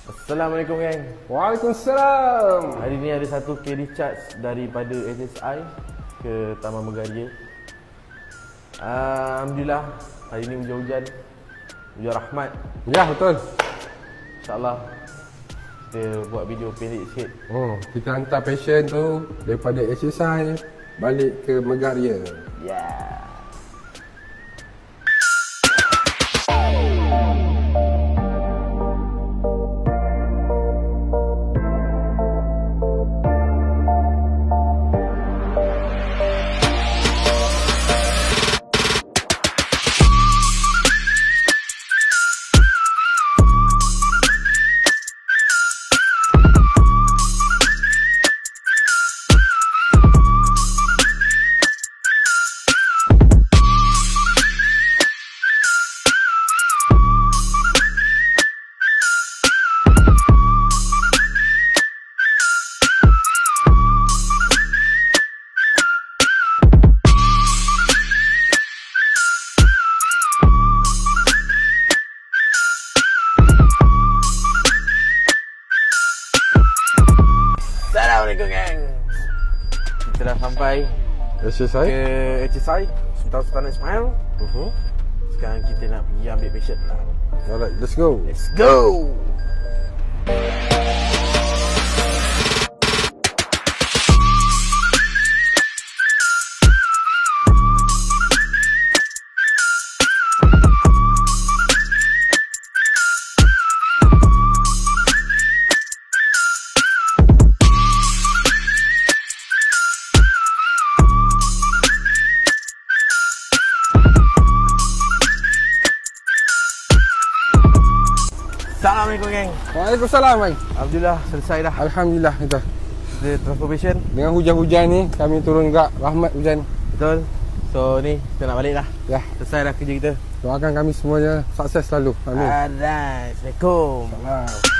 Assalamualaikum geng. Waalaikumsalam. Hari ni ada satu carry charge daripada SSI ke Taman Megaria. Alhamdulillah hari ni hujan-hujan. Hujan rahmat. Ya, betul. InsyaAllah kita buat video pendek sikit. Kita hantar passion tu daripada SSI balik ke Megaria. Yeah. Assalamualaikum geng. Kita dah sampai SSI? ke HSI Sultan Ismail. Sekarang kita nak pergi ambil patient lah. Alright, let's go. Let's go. Assalamualaikum geng. Waalaikumsalam, bang. Alhamdulillah selesai dah. Alhamdulillah kita. Kita transportation. Dengan hujan-hujan ni kami turun gak rahmat hujan. Betul. So ni kita nak balik dah. Ya, Selesai dah kerja kita. doakan kami semuanya sukses selalu. Amin. Alright. Assalamualaikum. Salam.